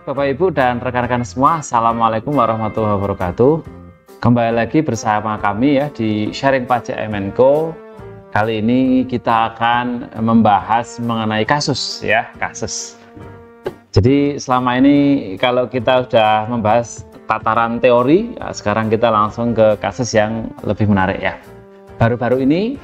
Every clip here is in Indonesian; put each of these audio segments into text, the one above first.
Baik, Bapak Ibu dan rekan-rekan semua, Assalamualaikum warahmatullahi wabarakatuh. Kembali lagi bersama kami ya di Sharing Pajak M&Co. Kali ini kita akan membahas mengenai kasus ya, kasus. Jadi selama ini kalau kita sudah membahas tataran teori, ya, sekarang kita langsung ke kasus yang lebih menarik ya. Baru-baru ini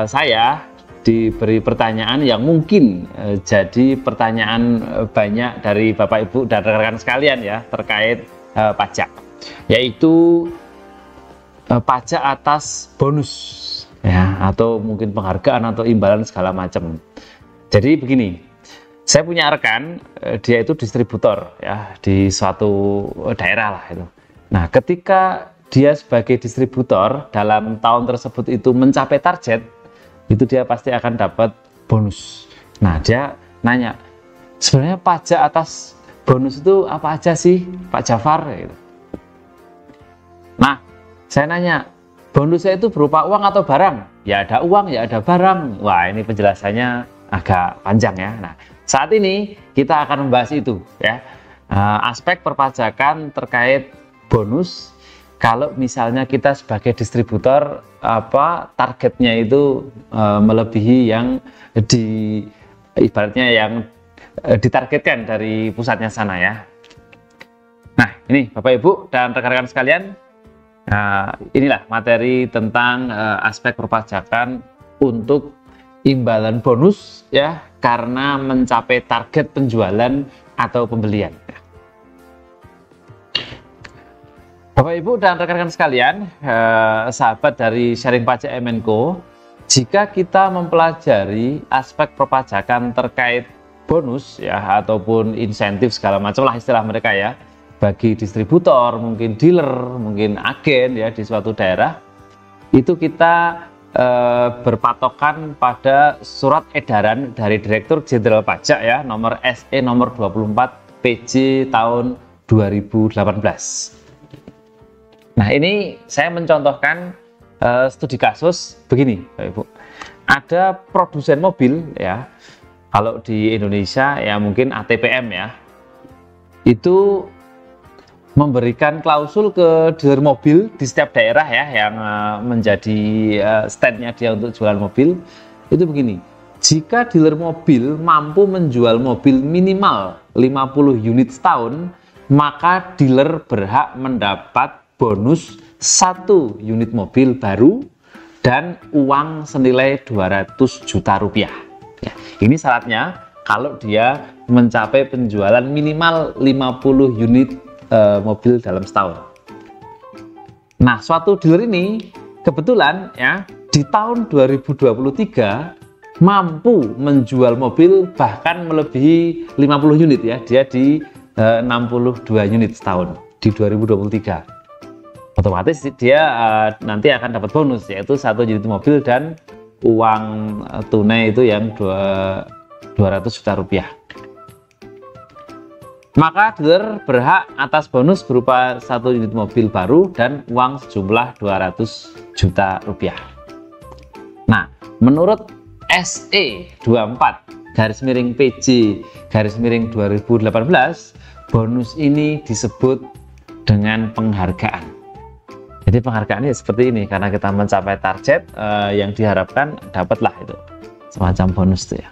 saya diberi pertanyaan yang mungkin jadi pertanyaan banyak dari Bapak Ibu dan rekan-rekan sekalian ya terkait pajak, yaitu pajak atas bonus ya, atau mungkin penghargaan atau imbalan segala macam. Jadi begini, saya punya rekan, dia itu distributor ya di suatu daerah lah itu. Nah, ketika dia sebagai distributor dalam tahun tersebut itu mencapai target, itu dia pasti akan dapat bonus. Nah, dia nanya, sebenarnya pajak atas bonus itu apa aja sih, Pak Jafar? Gitu. Nah, saya nanya, bonusnya itu berupa uang atau barang? Ya ada uang, ya ada barang. Wah, ini penjelasannya agak panjang ya. Nah, saat ini kita akan membahas itu ya, aspek perpajakan terkait bonus. Kalau misalnya kita sebagai distributor targetnya itu melebihi yang ibaratnya yang ditargetkan dari pusatnya sana ya. Nah, ini Bapak Ibu dan rekan-rekan sekalian, inilah materi tentang aspek perpajakan untuk imbalan bonus ya karena mencapai target penjualan atau pembelian. Bapak Ibu dan rekan-rekan sekalian, sahabat dari Sharing Pajak M&Co, jika kita mempelajari aspek perpajakan terkait bonus ya ataupun insentif segala macam lah istilah mereka ya, bagi distributor, mungkin dealer, mungkin agen ya di suatu daerah, itu kita berpatokan pada surat edaran dari Direktur Jenderal Pajak ya, nomor SE nomor 24 PJ tahun 2018. Nah, ini saya mencontohkan studi kasus begini, Bapak Ibu. Ada produsen mobil ya, kalau di Indonesia ya mungkin ATPM ya, itu memberikan klausul ke dealer mobil di setiap daerah ya yang menjadi standnya dia untuk jual mobil. Itu begini, jika dealer mobil mampu menjual mobil minimal 50 unit setahun, maka dealer berhak mendapat bonus 1 unit mobil baru dan uang senilai 200 juta rupiah. Ya, ini syaratnya kalau dia mencapai penjualan minimal 50 unit mobil dalam setahun. Nah, suatu dealer ini kebetulan ya di tahun 2023 mampu menjual mobil bahkan melebihi 50 unit ya. Dia di 62 unit setahun di 2023. Otomatis dia nanti akan dapat bonus, yaitu 1 unit mobil dan uang tunai itu yang 200 juta rupiah. Maka dealer berhak atas bonus berupa 1 unit mobil baru dan uang sejumlah 200 juta rupiah. Nah, menurut SE 24 /PJ/2018, bonus ini disebut dengan penghargaan. Jadi penghargaannya seperti ini, karena kita mencapai target yang diharapkan, dapatlah itu semacam bonus itu ya.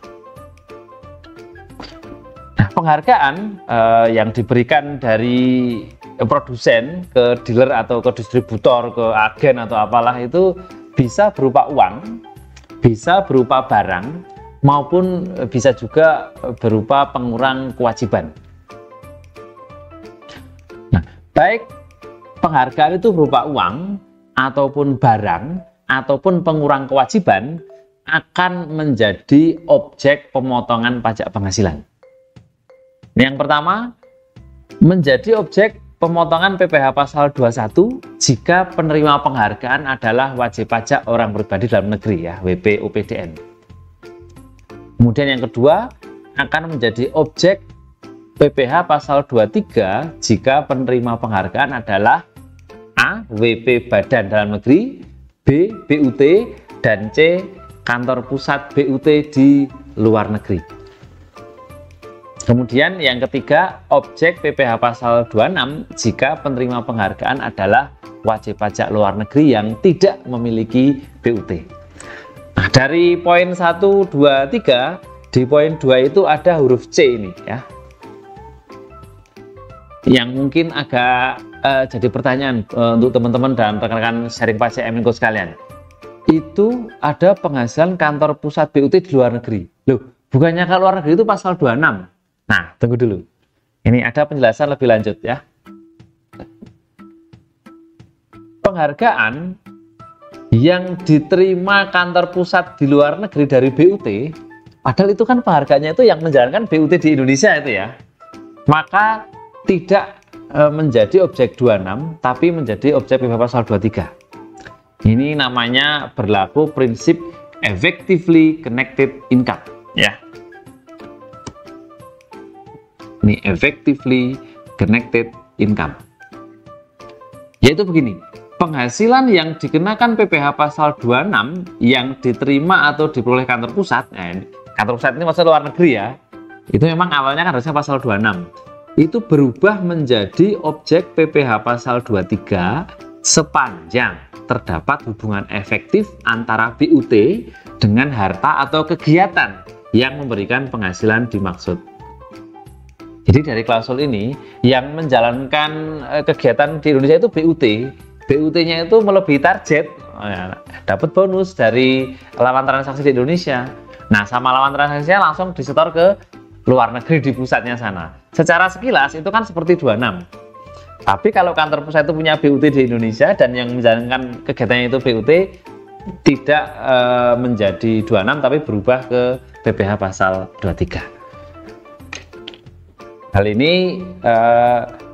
Nah, penghargaan yang diberikan dari produsen ke dealer atau ke distributor, ke agen atau apalah itu bisa berupa uang, bisa berupa barang, maupun bisa juga berupa pengurang kewajiban. Nah, baik penghargaan itu berupa uang ataupun barang ataupun pengurang kewajiban akan menjadi objek pemotongan pajak penghasilan. Yang pertama, menjadi objek pemotongan PPh pasal 21 jika penerima penghargaan adalah wajib pajak orang pribadi dalam negeri ya, WP UPDN. Kemudian yang kedua, akan menjadi objek PPh pasal 23 jika penerima penghargaan adalah A. WP Badan Dalam Negeri, B. BUT, dan C. Kantor pusat BUT di luar negeri. Kemudian yang ketiga, objek PPh pasal 26 jika penerima penghargaan adalah wajib pajak luar negeri yang tidak memiliki BUT. Nah, dari poin 1, 2, 3, di poin 2 itu ada huruf C ini ya. Yang mungkin agak jadi pertanyaan untuk teman-teman dan rekan-rekan sharing pajak MNCO sekalian. Itu ada penghasilan kantor pusat BUT di luar negeri. Loh, bukannya ke luar negeri itu pasal 26? Nah, tunggu dulu. Ini ada penjelasan lebih lanjut ya. Penghargaan yang diterima kantor pusat di luar negeri dari BUT, padahal itu kan penghargaannya itu yang menjalankan BUT di Indonesia itu ya. Maka tidak menjadi objek 26, tapi menjadi objek PPh pasal 23. Ini namanya berlaku prinsip effectively connected income ya. Ini effectively connected income. Yaitu begini, penghasilan yang dikenakan PPh pasal 26 yang diterima atau diperoleh kantor pusat, nah, kantor pusat ini maksudnya luar negeri ya, itu memang awalnya kan harusnya pasal 26. Itu berubah menjadi objek PPh pasal 23 sepanjang terdapat hubungan efektif antara BUT dengan harta atau kegiatan yang memberikan penghasilan dimaksud. Jadi dari klausul ini yang menjalankan kegiatan di Indonesia itu BUT, BUT-nya itu melebihi target, dapat bonus dari lawan transaksi di Indonesia. Nah, sama lawan transaksinya langsung disetor ke luar negeri di pusatnya sana. Secara sekilas itu kan seperti 26. Tapi kalau kantor pusat itu punya BUT di Indonesia dan yang menjalankan kegiatannya itu BUT, tidak menjadi 26 tapi berubah ke PPh pasal 23. Hal ini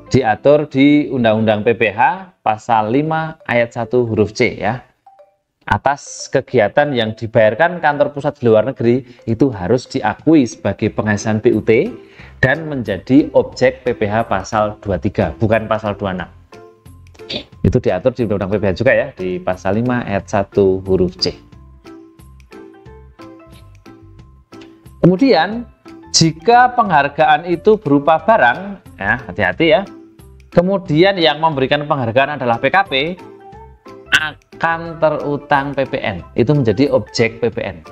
diatur di Undang-Undang PPh pasal 5 ayat 1 huruf C ya. Atas kegiatan yang dibayarkan kantor pusat di luar negeri itu harus diakui sebagai penghasilan BUT dan menjadi objek PPh pasal 23, bukan pasal 26. Itu diatur di Undang-Undang PPh juga ya, di pasal 5 ayat 1 huruf C. Kemudian jika penghargaan itu berupa barang, ya hati-hati ya. Kemudian yang memberikan penghargaan adalah PKP, akan terutang PPN. Itu menjadi objek PPN.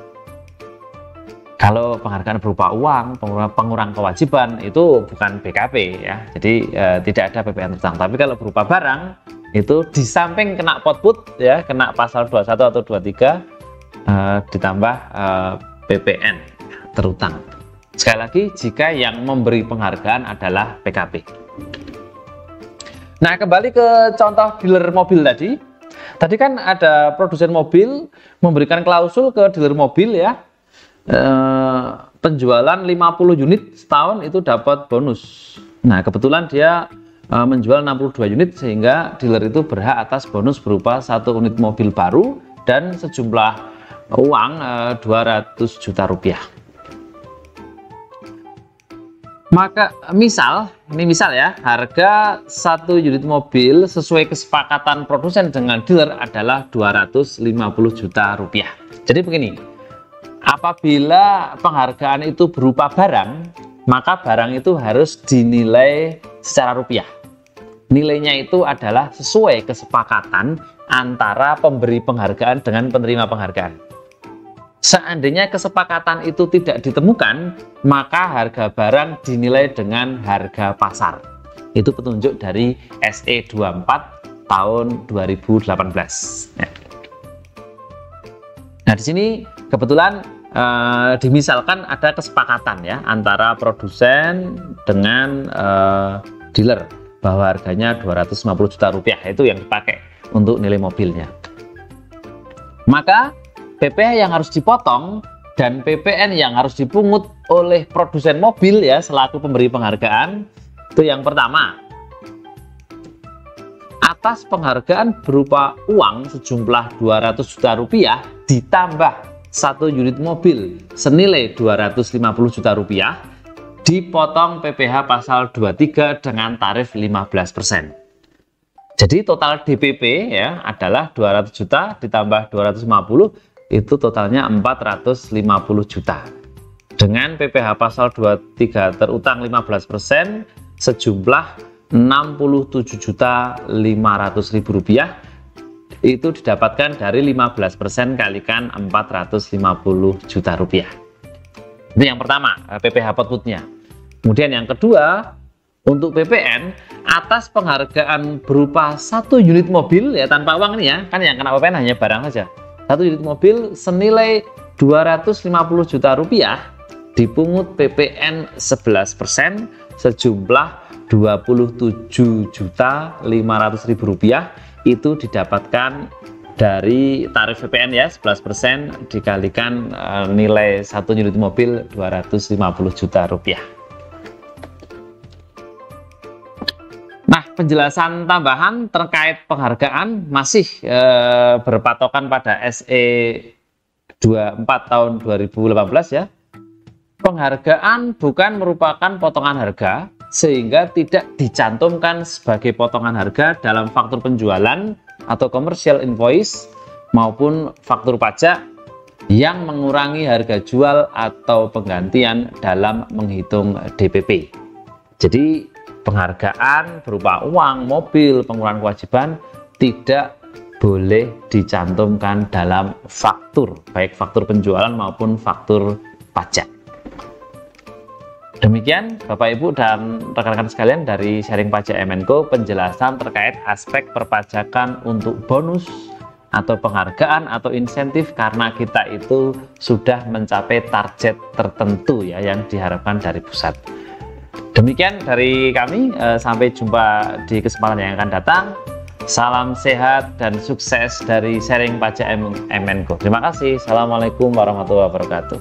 Kalau penghargaan berupa uang, pengurang kewajiban, itu bukan PKP ya. Jadi tidak ada PPN terutang. Tapi kalau berupa barang, itu di samping kena potput ya, kena pasal 21 atau 23 ditambah PPN terutang. Sekali lagi, jika yang memberi penghargaan adalah PKP. Nah, kembali ke contoh dealer mobil tadi. Tadi kan ada produsen mobil memberikan klausul ke dealer mobil ya. Penjualan 50 unit setahun itu dapat bonus. Nah, kebetulan dia menjual 62 unit sehingga dealer itu berhak atas bonus berupa 1 unit mobil baru dan sejumlah uang 200 juta rupiah. Maka ini misal ya, harga 1 unit mobil sesuai kesepakatan produsen dengan dealer adalah 250 juta rupiah. Jadi begini, apabila penghargaan itu berupa barang, maka barang itu harus dinilai secara rupiah. Nilainya itu adalah sesuai kesepakatan antara pemberi penghargaan dengan penerima penghargaan. Seandainya kesepakatan itu tidak ditemukan, maka harga barang dinilai dengan harga pasar. Itu petunjuk dari SE 24 tahun 2018. Nah, di sini kebetulan dimisalkan ada kesepakatan ya antara produsen dengan dealer bahwa harganya 250 juta rupiah, itu yang dipakai untuk nilai mobilnya. Maka PPh yang harus dipotong dan PPN yang harus dipungut oleh produsen mobil ya selaku pemberi penghargaan itu yang pertama, atas penghargaan berupa uang sejumlah 200 juta rupiah ditambah 1 unit mobil senilai 250 juta rupiah dipotong PPh pasal 23 dengan tarif 15%. Jadi total DPP ya adalah 200 juta ditambah 250, itu totalnya 450 juta. dengan PPh pasal 23 terutang 15% sejumlah Rp67.500.000 itu didapatkan dari 15% kalikan Rp450 juta. Ini yang pertama, PPh outputnya. Kemudian yang kedua, untuk PPN atas penghargaan berupa 1 unit mobil ya tanpa uang ini ya, kan yang kena PPN hanya barang saja. 1 unit mobil senilai Rp250 juta dipungut PPN 11% sejumlah Rp27.500.000 itu didapatkan dari tarif PPN ya 11% dikalikan nilai 1 unit mobil Rp250 juta. Nah, penjelasan tambahan terkait penghargaan masih berpatokan pada SE 24 tahun 2018 ya. Penghargaan bukan merupakan potongan harga sehingga tidak dicantumkan sebagai potongan harga dalam faktur penjualan atau commercial invoice maupun faktur pajak yang mengurangi harga jual atau penggantian dalam menghitung DPP. Jadi penghargaan berupa uang, mobil, pengurangan kewajiban tidak boleh dicantumkan dalam faktur, baik faktur penjualan maupun faktur pajak. Demikian Bapak Ibu dan rekan-rekan sekalian dari Sharing Pajak MNCo penjelasan terkait aspek perpajakan untuk bonus atau penghargaan atau insentif karena kita itu sudah mencapai target tertentu ya yang diharapkan dari pusat. Demikian dari kami, sampai jumpa di kesempatan yang akan datang. Salam sehat dan sukses dari Sharing Pajak MNCo. Terima kasih. Assalamualaikum warahmatullahi wabarakatuh.